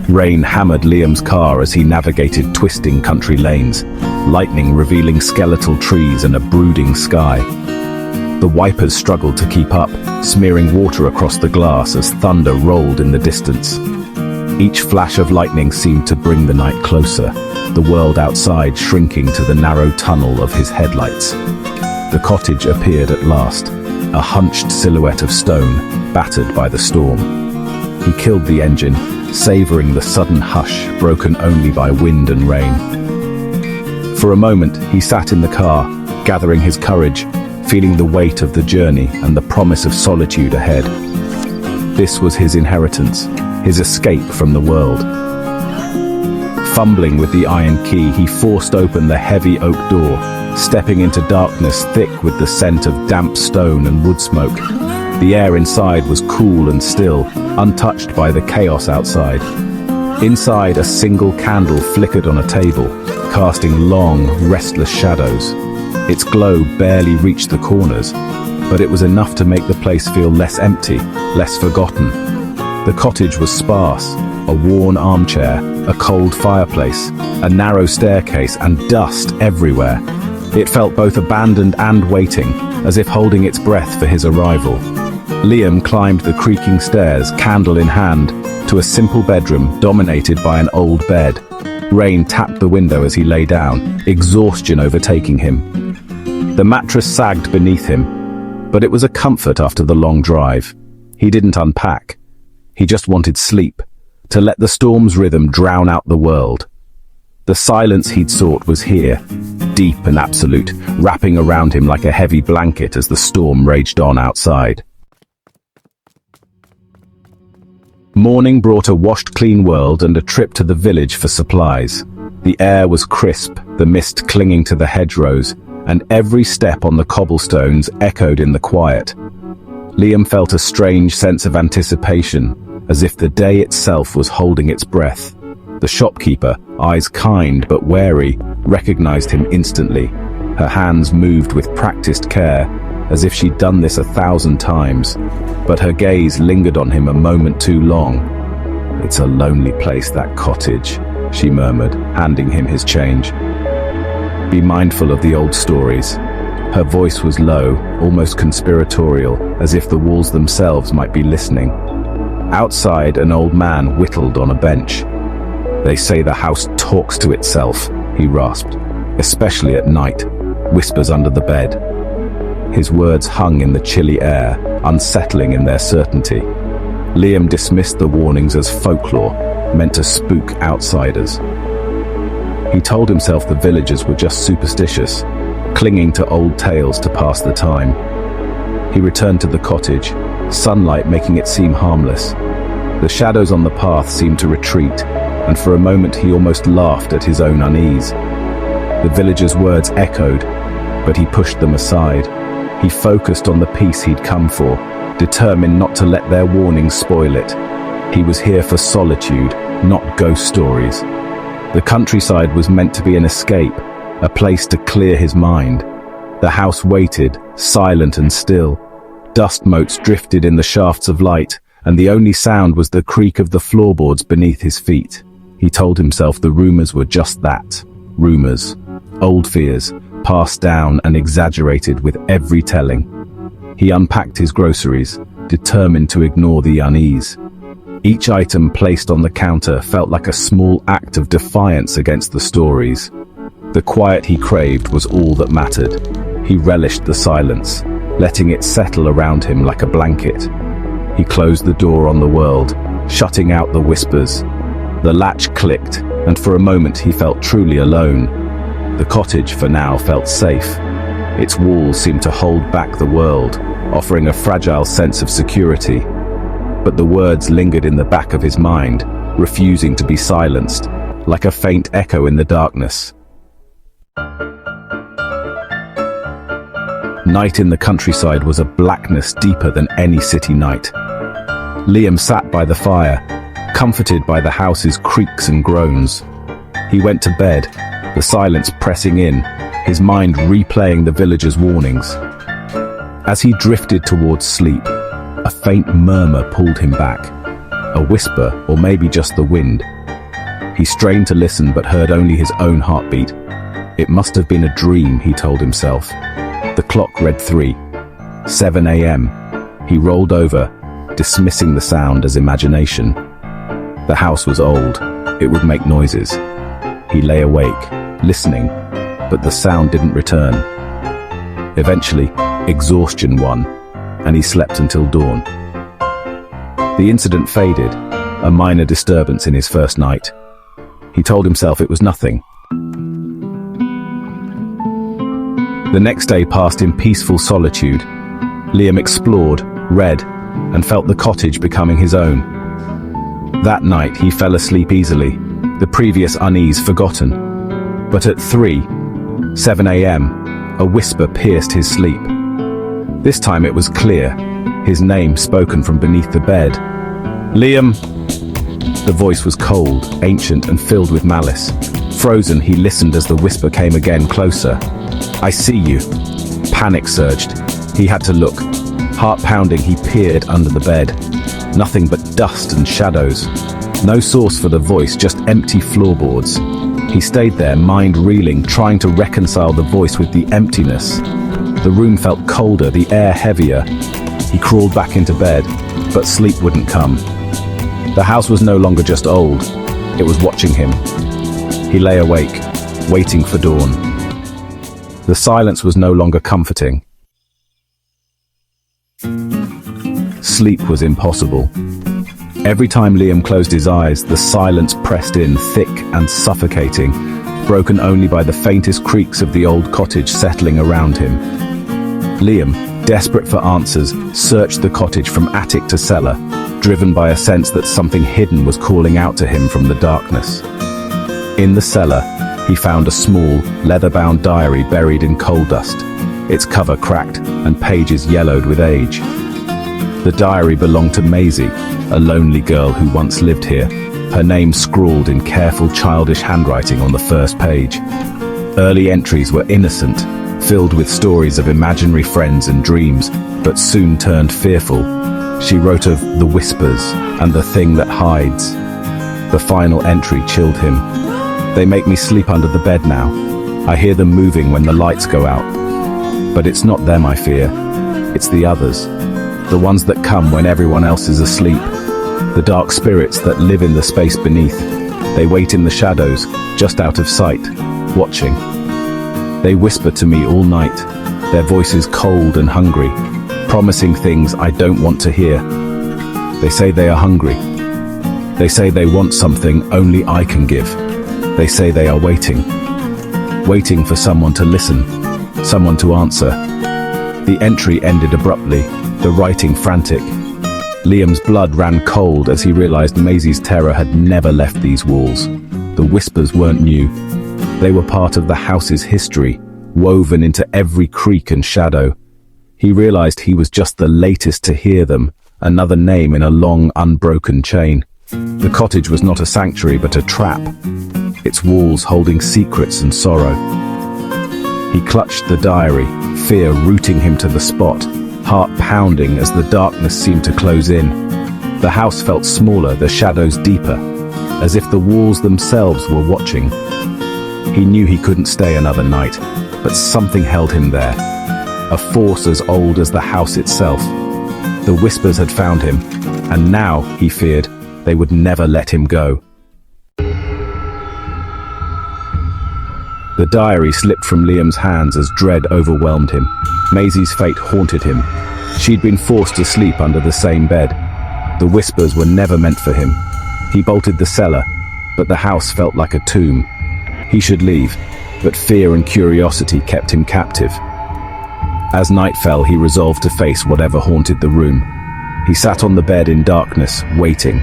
Rain hammered Liam's car as he navigated twisting country lanes, lightning revealing skeletal trees and a brooding sky. The wipers struggled to keep up, smearing water across the glass as thunder rolled in the distance. Each flash of lightning seemed to bring the night closer, the world outside shrinking to the narrow tunnel of his headlights. The cottage appeared at last, a hunched silhouette of stone, battered by the storm. He killed the engine, savoring the sudden hush broken only by wind and rain. For a moment, he sat in the car, gathering his courage, feeling the weight of the journey and the promise of solitude ahead. This was his inheritance, his escape from the world. Fumbling with the iron key, he forced open the heavy oak door, stepping into darkness thick with the scent of damp stone and wood smoke. The air inside was cool and still, untouched by the chaos outside. Inside, a single candle flickered on a table, casting long, restless shadows. Its glow barely reached the corners, but it was enough to make the place feel less empty, less forgotten. The cottage was sparse, a worn armchair, a cold fireplace, a narrow staircase, and dust everywhere. It felt both abandoned and waiting, as if holding its breath for his arrival. Liam climbed the creaking stairs, candle in hand, to a simple bedroom dominated by an old bed. Rain tapped the window as he lay down, exhaustion overtaking him. The mattress sagged beneath him, but it was a comfort after the long drive. He didn't unpack. He just wanted sleep, to let the storm's rhythm drown out the world. The silence he'd sought was here, deep and absolute, wrapping around him like a heavy blanket as the storm raged on outside. Morning brought a washed-clean world and a trip to the village for supplies. The air was crisp, the mist clinging to the hedgerows, and every step on the cobblestones echoed in the quiet. Liam felt a strange sense of anticipation, as if the day itself was holding its breath. The shopkeeper, eyes kind but wary, recognized him instantly. Her hands moved with practiced care, as if she'd done this 1,000 times, but her gaze lingered on him a moment too long. "It's a lonely place, that cottage," she murmured, handing him his change. "Be mindful of the old stories." Her voice was low, almost conspiratorial, as if the walls themselves might be listening. Outside, an old man whittled on a bench. "They say the house talks to itself," he rasped, "especially at night, whispers under the bed." His words hung in the chilly air, unsettling in their certainty. Liam dismissed the warnings as folklore, meant to spook outsiders. He told himself the villagers were just superstitious, clinging to old tales to pass the time. He returned to the cottage, sunlight making it seem harmless. The shadows on the path seemed to retreat, and for a moment he almost laughed at his own unease. The villagers' words echoed, but he pushed them aside. He focused on the peace he'd come for, determined not to let their warnings spoil it. He was here for solitude, not ghost stories. The countryside was meant to be an escape, a place to clear his mind. The house waited, silent and still. Dust motes drifted in the shafts of light, and the only sound was the creak of the floorboards beneath his feet. He told himself the rumors were just that, rumors, old fears, passed down and exaggerated with every telling. He unpacked his groceries, determined to ignore the unease. Each item placed on the counter felt like a small act of defiance against the stories. The quiet he craved was all that mattered. He relished the silence, letting it settle around him like a blanket. He closed the door on the world, shutting out the whispers. The latch clicked, and for a moment he felt truly alone. The cottage, for now, felt safe. Its walls seemed to hold back the world, offering a fragile sense of security. But the words lingered in the back of his mind, refusing to be silenced, like a faint echo in the darkness. Night in the countryside was a blackness deeper than any city night. Liam sat by the fire, comforted by the house's creaks and groans. He went to bed, the silence pressing in, his mind replaying the villagers' warnings. As he drifted towards sleep, a faint murmur pulled him back. A whisper, or maybe just the wind. He strained to listen but heard only his own heartbeat. It must have been a dream, he told himself. The clock read 3. 7 a.m. He rolled over, dismissing the sound as imagination. The house was old. It would make noises. He lay awake, listening, but the sound didn't return. Eventually, exhaustion won, and he slept until dawn. The incident faded, a minor disturbance in his first night. He told himself it was nothing. The next day passed in peaceful solitude. Liam explored, read, and felt the cottage becoming his own. That night he fell asleep easily, the previous unease forgotten. But at 7 a.m., a whisper pierced his sleep. This time it was clear, his name spoken from beneath the bed. "Liam!" The voice was cold, ancient, and filled with malice. Frozen, he listened as the whisper came again, closer. "I see you." Panic surged. He had to look. Heart pounding, he peered under the bed. Nothing but dust and shadows. No source for the voice, just empty floorboards. He stayed there, mind reeling, trying to reconcile the voice with the emptiness. The room felt colder, the air heavier. He crawled back into bed, but sleep wouldn't come. The house was no longer just old, it was watching him. He lay awake, waiting for dawn. The silence was no longer comforting. Sleep was impossible. Every time Liam closed his eyes, the silence pressed in, thick and suffocating, broken only by the faintest creaks of the old cottage settling around him. Liam, desperate for answers, searched the cottage from attic to cellar, driven by a sense that something hidden was calling out to him from the darkness. In the cellar, he found a small, leather-bound diary buried in coal dust, its cover cracked and pages yellowed with age. The diary belonged to Maisie, a lonely girl who once lived here, her name scrawled in careful childish handwriting on the first page. Early entries were innocent, filled with stories of imaginary friends and dreams, but soon turned fearful. She wrote of the whispers and the thing that hides. The final entry chilled him. "They make me sleep under the bed now. I hear them moving when the lights go out. But it's not them I fear. It's the others. The ones that come when everyone else is asleep. The dark spirits that live in the space beneath. They wait in the shadows, just out of sight, watching. They whisper to me all night, their voices cold and hungry, promising things I don't want to hear. They say they are hungry. They say they want something only I can give. They say they are waiting for someone to listen, someone to answer." The entry ended abruptly, the writing frantic. Liam's blood ran cold as he realized Maisie's terror had never left these walls. The whispers weren't new. They were part of the house's history, woven into every creak and shadow. He realized he was just the latest to hear them, another name in a long, unbroken chain. The cottage was not a sanctuary but a trap, its walls holding secrets and sorrow. He clutched the diary, fear rooting him to the spot, heart pounding as the darkness seemed to close in. The house felt smaller, the shadows deeper, as if the walls themselves were watching. He knew he couldn't stay another night, but something held him there, a force as old as the house itself. The whispers had found him, and now, he feared, they would never let him go. The diary slipped from Liam's hands as dread overwhelmed him. Maisie's fate haunted him. She'd been forced to sleep under the same bed. The whispers were never meant for him. He bolted the cellar, but the house felt like a tomb. He should leave, but fear and curiosity kept him captive. As night fell, he resolved to face whatever haunted the room. He sat on the bed in darkness, waiting.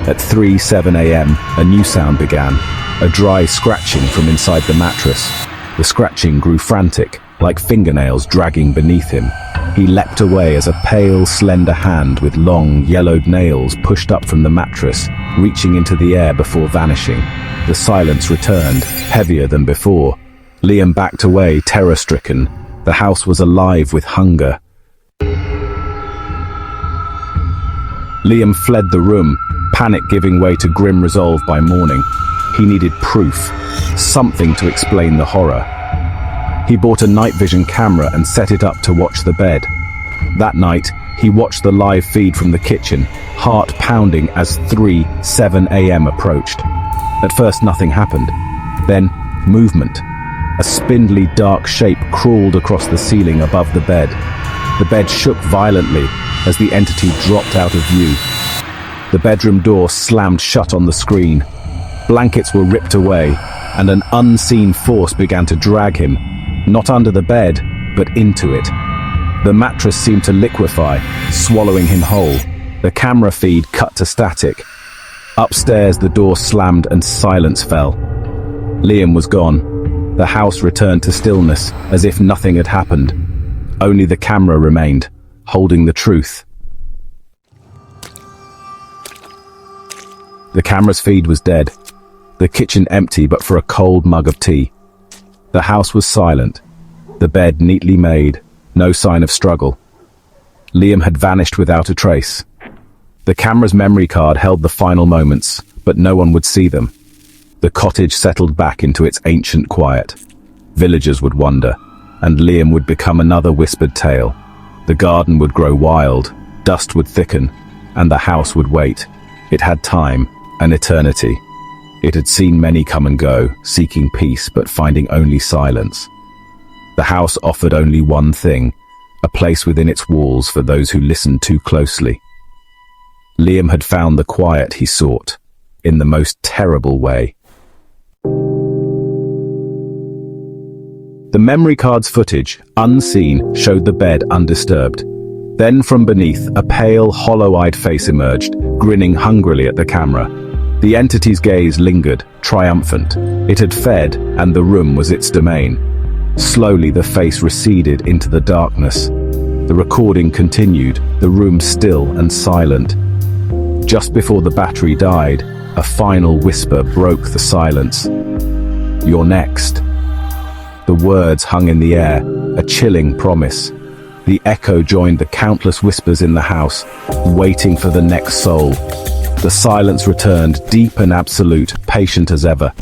At 7 a.m., a new sound began, a dry scratching from inside the mattress. The scratching grew frantic, like fingernails dragging beneath him. He leapt away as a pale, slender hand with long, yellowed nails pushed up from the mattress, reaching into the air before vanishing. The silence returned, heavier than before. Liam backed away, terror-stricken. The house was alive with hunger. Liam fled the room, panic giving way to grim resolve by morning. He needed proof, something to explain the horror. He bought a night vision camera and set it up to watch the bed. That night, he watched the live feed from the kitchen, heart pounding as 7 a.m. approached. At first, nothing happened. Then, movement. A spindly, dark shape crawled across the ceiling above the bed. The bed shook violently as the entity dropped out of view. The bedroom door slammed shut on the screen. Blankets were ripped away, and an unseen force began to drag him, not under the bed, but into it. The mattress seemed to liquefy, swallowing him whole. The camera feed cut to static. Upstairs, the door slammed and silence fell. Liam was gone. The house returned to stillness, as if nothing had happened. Only the camera remained, holding the truth. The camera's feed was dead. The kitchen empty but for a cold mug of tea. The house was silent. The bed neatly made, no sign of struggle. Liam had vanished without a trace. The camera's memory card held the final moments, but no one would see them. The cottage settled back into its ancient quiet. Villagers would wonder, and Liam would become another whispered tale. The garden would grow wild, dust would thicken, and the house would wait. It had time, an eternity. It had seen many come and go, seeking peace but finding only silence. The house offered only one thing, a place within its walls for those who listened too closely. Liam had found the quiet he sought, in the most terrible way. The memory card's footage, unseen, showed the bed undisturbed. Then from beneath, a pale, hollow-eyed face emerged, grinning hungrily at the camera. The entity's gaze lingered, triumphant. It had fed, and the room was its domain. Slowly the face receded into the darkness. The recording continued, the room still and silent. Just before the battery died, a final whisper broke the silence. "You're next." The words hung in the air, a chilling promise. The echo joined the countless whispers in the house, waiting for the next soul. The silence returned, deep and absolute, patient as ever.